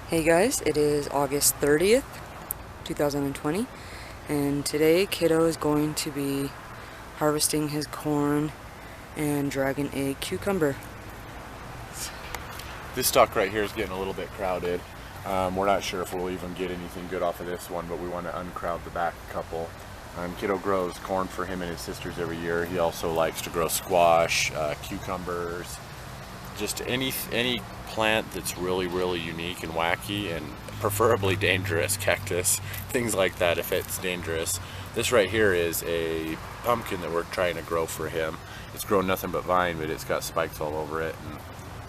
Hey guys, it is August 30th, 2020, and today Kiddo is going to be harvesting his corn and dragging a cucumber. This stalk right here is getting a little bit crowded. We're not sure if we'll even get anything good off of this one, but we want to uncrowd the back couple. Kiddo grows corn for him and his sisters every year. He also likes to grow squash, cucumbers, just any plant that's really unique and wacky, and preferably dangerous, cactus, things like that if it's dangerous. This right here is a pumpkin that we're trying to grow for him. It's grown nothing but vine, but it's got spikes all over it, and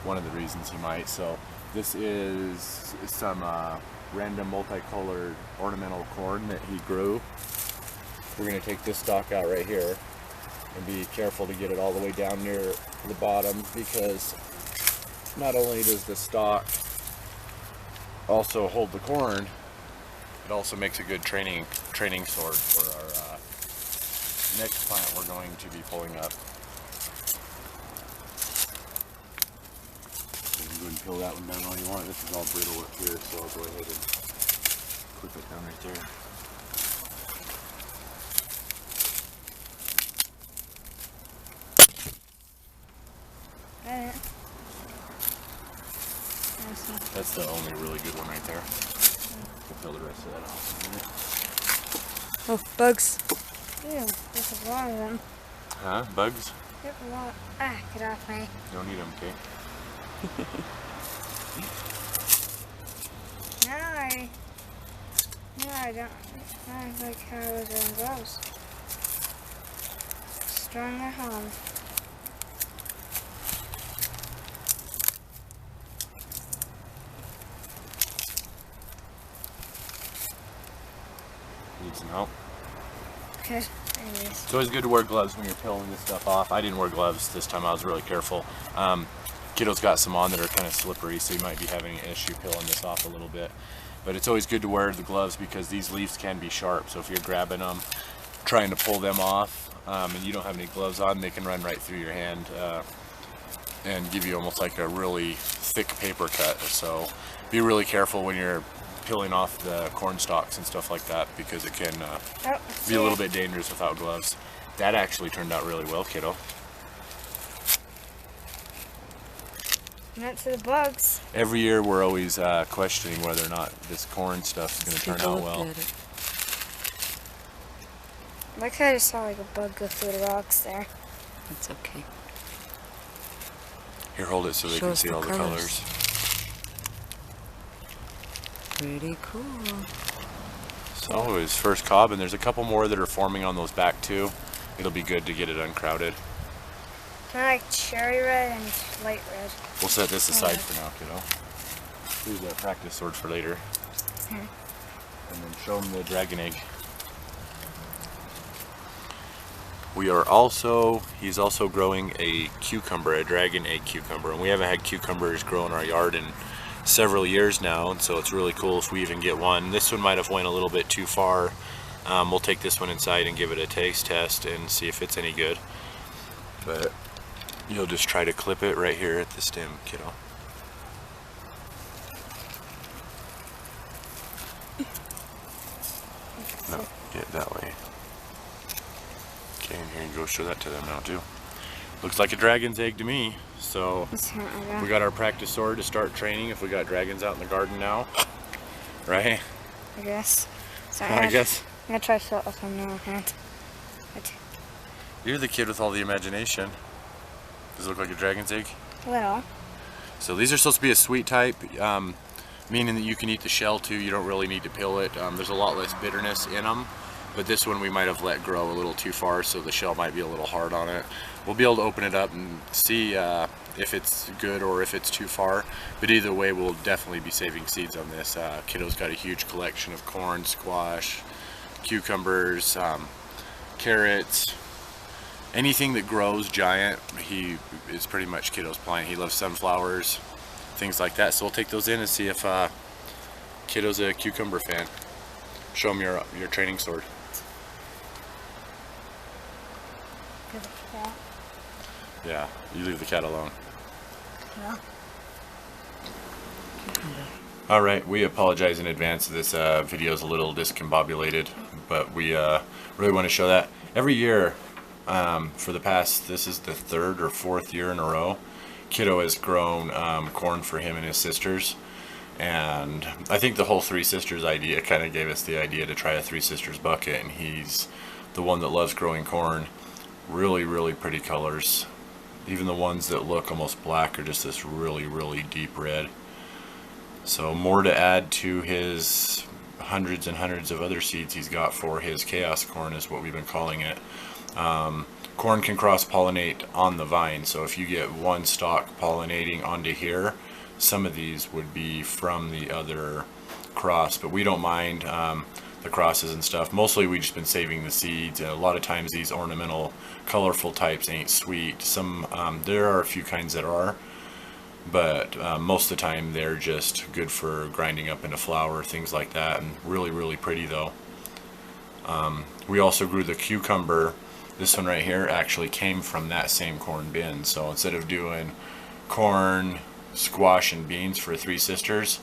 one of the reasons he might. So this is some random multicolored ornamental corn that he grew. We're going to take this stalk out right here and be careful to get it all the way down near the bottom, because not only does the stalk also hold the corn, it also makes a good training sword for our next plant we're going to be pulling up. You can go and peel that one down all you want. This is all brittle up here, so I'll go ahead and clip it down right there. That's the only really good one right there. We'll peel the rest of that off in a minute. Oh, bugs. Ew, there's a lot of them. Huh? Bugs? There's a lot. Ah, get off me. Don't eat them, okay? No, I don't. I like how I was wearing gloves. Strong at home. Need some help? Okay, anyways. It's always good to wear gloves when you're peeling this stuff off. I didn't wear gloves this time. I was really careful. Kiddo's got some on that are kind of slippery, so you might be having an issue peeling this off a little bit. But it's always good to wear the gloves because these leaves can be sharp. So if you're grabbing them, trying to pull them off, and you don't have any gloves on, they can run right through your hand and give you almost like a really thick paper cut. So be really careful when you're peeling off the corn stalks and stuff like that, because it can be a little bit dangerous without gloves. That actually turned out really well, Kiddo. Not to the bugs. Every year we're always questioning whether or not this corn stuff is going to turn out well. Like I just saw like a bug go through the rocks there. That's okay. Here, hold it so they can see all the colors. Pretty cool. So his first cob, and there's a couple more that are forming on those back too. It'll be good to get it uncrowded. Kind of like cherry red and light red. We'll set this aside for now, Kiddo. Here's a practice sword for later. And then show him the dragon egg. He's also growing a cucumber, a dragon egg cucumber. And we haven't had cucumbers grow in our yard in several years now, and so it's really cool if we even get one. This one might have went a little bit too far. We'll take this one inside and give it a taste test and see if it's any good. But you'll just try to clip it right here at the stem, Kiddo. No, get it that way. Okay, and here you go, show that to them now too. Looks like a dragon's egg to me. So we got our practice sword to start training if we got dragons out in the garden now. Right? I guess. So I guess. I'm gonna try to show it with my normal hand. You're the kid with all the imagination. Does it look like a dragon's egg? A little. So these are supposed to be a sweet type, meaning that you can eat the shell too. You don't really need to peel it. There's a lot less bitterness in them. But this one we might have let grow a little too far, so the shell might be a little hard on it. We'll be able to open it up and see if it's good or if it's too far. But either way, we'll definitely be saving seeds on this. Kiddo's got a huge collection of corn, squash, cucumbers, carrots. Anything that grows giant, he is pretty much Kiddo's plant. He loves sunflowers, things like that. So we'll take those in and see if Kiddo's a cucumber fan. Show him your training sword. Yeah, you leave the cat alone. Yeah. Cucumber. Alright, we apologize in advance. This video is a little discombobulated, but we really want to show that. Every year, for the past, this is the 3rd or 4th year in a row, Kiddo has grown corn for him and his sisters. And I think the whole Three Sisters idea kind of gave us the idea to try a Three Sisters bucket, and he's the one that loves growing corn. Really, really pretty colors. Even the ones that look almost black are just this really, really deep red. So more to add to his hundreds and hundreds of other seeds he's got for his chaos corn is what we've been calling it. Corn can cross-pollinate on the vine, so if you get one stalk pollinating onto here, some of these would be from the other cross, but we don't mind the crosses and stuff. Mostly we've just been saving the seeds, and a lot of times these ornamental colorful types ain't sweet. There are a few kinds that are, but most of the time they're just good for grinding up into flour, things like that, and really, really pretty though. We also grew the cucumber. This one right here actually came from that same corn bin, so instead of doing corn, squash, and beans for Three Sisters,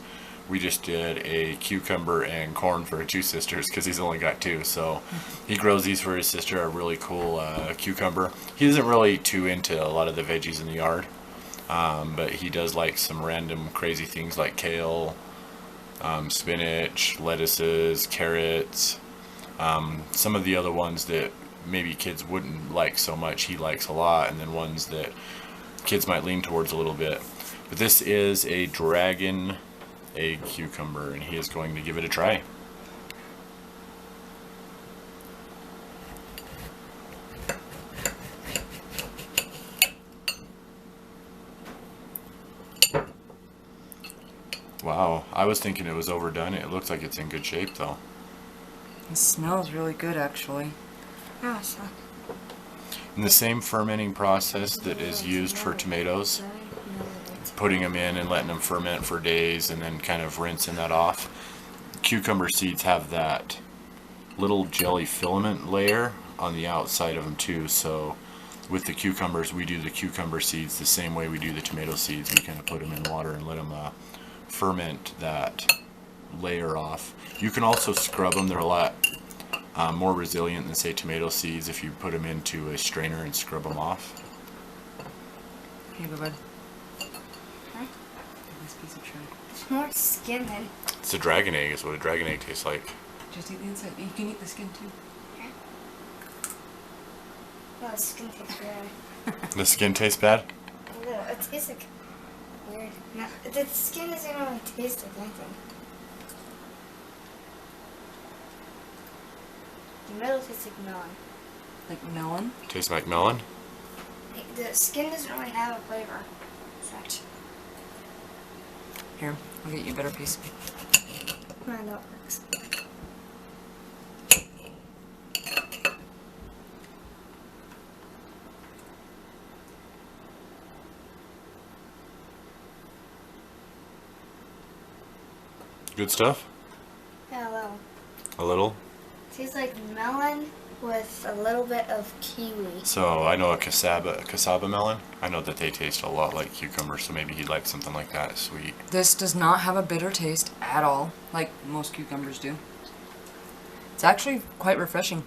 we just did a cucumber and corn for Two Sisters because he's only got 2. So he grows these for his sister, a really cool cucumber. He isn't really too into a lot of the veggies in the yard, but he does like some random crazy things like kale, spinach, lettuces, carrots. Some of the other ones that maybe kids wouldn't like so much, he likes a lot, and then ones that kids might lean towards a little bit. But this is a dragon egg cucumber, and he is going to give it a try. Wow, I was thinking it was overdone. It looks like it's in good shape though. It smells really good, actually. Oh, so. In the same fermenting process that is used for tomatoes, putting them in and letting them ferment for days and then kind of rinsing that off. Cucumber seeds have that little jelly filament layer on the outside of them too, so with the cucumbers we do the cucumber seeds the same way we do the tomato seeds. We kind of put them in water and let them ferment that layer off. You can also scrub them. They're a lot more resilient than say tomato seeds if you put them into a strainer and scrub them off. Here you go, bud. Huh? This piece of tray. There's more skin than. It's a dragon egg, is what a dragon egg tastes like. Just eat the inside. You can eat the skin too. Yeah. No, the skin tastes bad. The skin tastes bad? No, it tastes like weird. No, the skin doesn't really taste like anything. The middle tastes like melon. Like melon? Tastes like melon? The skin doesn't really have a flavor. Such. Here, I'll get you a better piece. No, that works. Good stuff? Yeah, a little. A little? Tastes like melon with a little bit of kiwi. So I know a cassava melon. I know that they taste a lot like cucumbers, so maybe he'd like something like that, sweet. This does not have a bitter taste at all, like most cucumbers do. It's actually quite refreshing.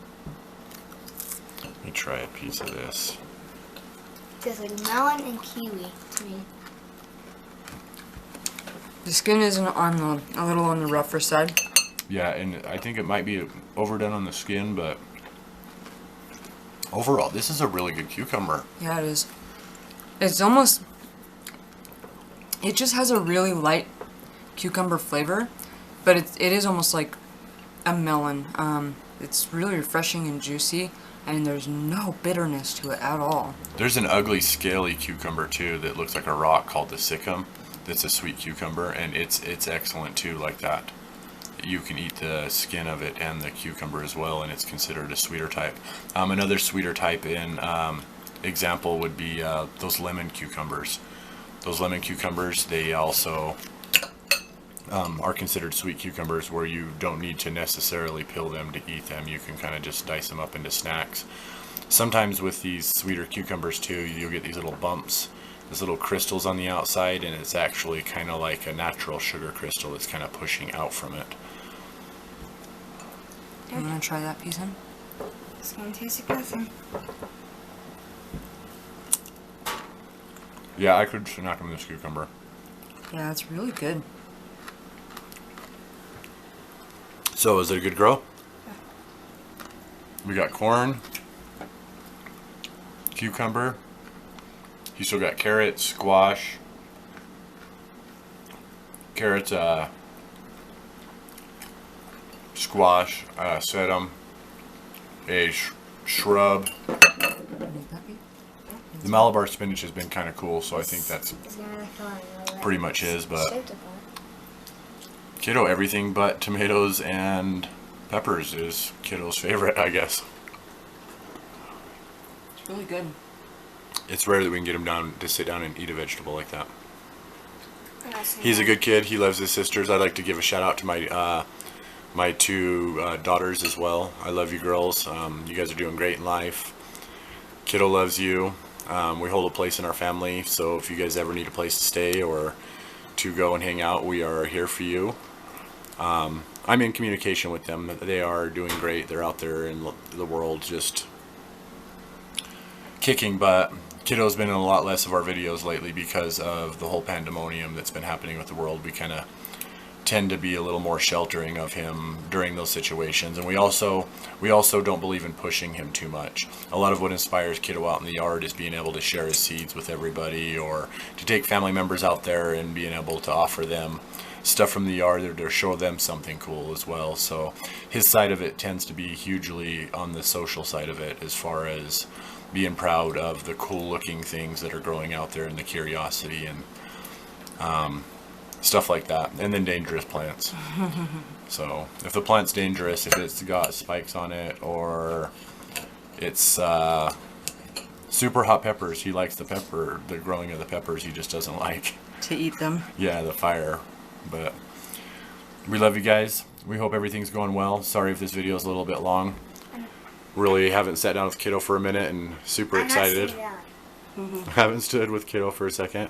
Let me try a piece of this. Tastes like melon and kiwi to me. The skin is a little on the rougher side. Yeah, and I think it might be overdone on the skin, but overall, this is a really good cucumber. Yeah, it is. It's almost... It just has a really light cucumber flavor, but it is almost like a melon. It's really refreshing and juicy, and there's no bitterness to it at all. There's an ugly, scaly cucumber, too, that looks like a rock called the siccum. That's a sweet cucumber, and it's excellent, too, like that. You can eat the skin of it and the cucumber as well, and it's considered a sweeter type. Another sweeter type in example would be those lemon cucumbers. Those lemon cucumbers, they also are considered sweet cucumbers, where you don't need to necessarily peel them to eat them. You can kind of just dice them up into snacks. Sometimes with these sweeter cucumbers too, you'll get these little bumps There's little crystals on the outside, and it's actually kind of like a natural sugar crystal that's kind of pushing out from it. I'm gonna try that piece in. It's gonna taste like nothing. Yeah, I could snack on this cucumber. Yeah, it's really good. So, is it a good grow? We got corn, cucumber. You still got carrots, squash, carrots, squash, sedum, a shrub. The Malabar spinach has been kind of cool, so I think that's pretty much his, but Kiddo, everything but tomatoes and peppers is Kiddo's favorite, I guess. It's really good. It's rare that we can get him down to sit down and eat a vegetable like that. He's a good kid. He loves his sisters. I'd like to give a shout out to my my two daughters as well. I love you girls. You guys are doing great in life. Kiddo loves you. We hold a place in our family, so if you guys ever need a place to stay or to go and hang out, we are here for you. I'm in communication with them. They are doing great. They're out there in the world just kicking butt. Kiddo's been in a lot less of our videos lately because of the whole pandemonium that's been happening with the world. We kind of tend to be a little more sheltering of him during those situations, and we also don't believe in pushing him too much. A lot of what inspires Kiddo out in the yard is being able to share his seeds with everybody, or to take family members out there and being able to offer them stuff from the yard or to show them something cool as well. So his side of it tends to be hugely on the social side of it, as far as being proud of the cool looking things that are growing out there and the curiosity and stuff like that, and then dangerous plants. So if the plant's dangerous, if it's got spikes on it, or it's super hot peppers, he likes the growing of the peppers. He just doesn't like To eat them. yeah, the fire. But we love you guys. We hope everything's going well. Sorry if this video is a little bit long. Really haven't sat down with Kiddo for a minute and super excited. Haven't stood with Kiddo for a second.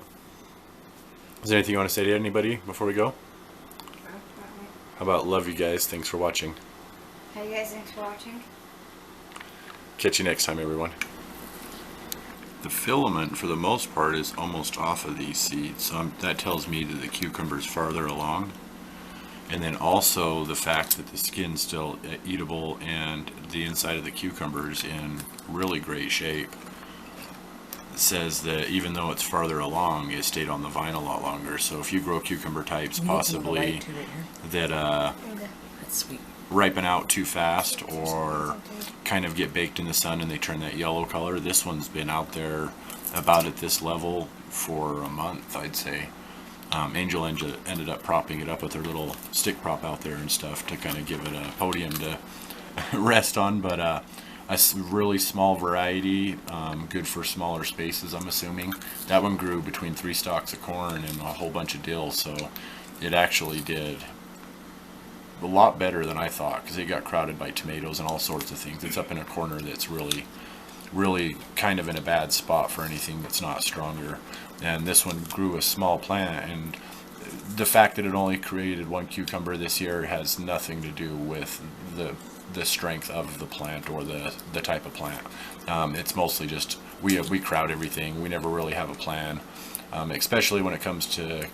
Is there anything you want to say to anybody before we go? How about love you guys? Thanks for watching. Hey guys, thanks for watching. Catch you next time, everyone. The filament, for the most part, is almost off of these seeds, so that tells me that the cucumber's farther along. And then also the fact that the skin's still eatable and the inside of the cucumber is in really great shape says that even though it's farther along, it stayed on the vine a lot longer. So if you grow cucumber types possibly that That's sweet. ripen out too fast or kind of get baked in the sun and they turn that yellow color, this one's been out there about at this level for a month, I'd say. Angel ended up propping it up with her little stick prop out there and stuff to kind of give it a podium to rest on, but a really small variety, good for smaller spaces, I'm assuming. That one grew between 3 stalks of corn and a whole bunch of dill, so it actually did a lot better than I thought, because it got crowded by tomatoes and all sorts of things. It's up in a corner that's really kind of in a bad spot for anything that's not stronger. And this one grew a small plant, and the fact that it only created 1 cucumber this year has nothing to do with the strength of the plant or the type of plant. It's mostly just we crowd everything. We never really have a plan, especially when it comes to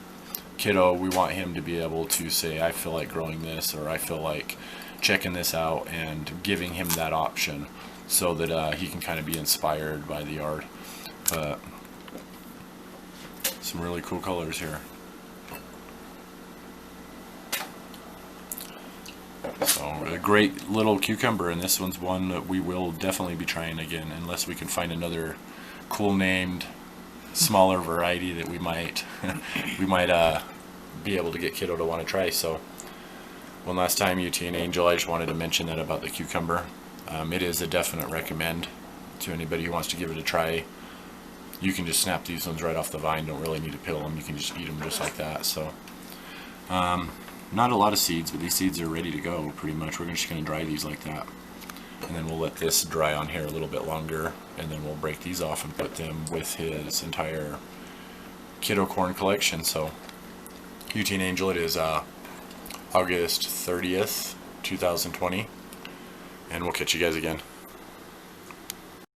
Kiddo. We want him to be able to say, I feel like growing this, or I feel like checking this out, and giving him that option so that he can kind of be inspired by the art. But some really cool colors here. So a great little cucumber, and this one's one that we will definitely be trying again, unless we can find another cool named smaller variety that we might be able to get Kiddo to want to try. So one last time, UT and Angel, I just wanted to mention that about the cucumber. It is a definite recommend to anybody who wants to give it a try. You can just snap these ones right off the vine, don't really need to peel them, you can just eat them just like that. So not a lot of seeds, but these seeds are ready to go pretty much. We're just going to dry these like that, and then we'll let this dry on here a little bit longer, and then we'll break these off and put them with his entire kiddo corn collection. So UT and Angel, it is August 30th, 2020, and we'll catch you guys again.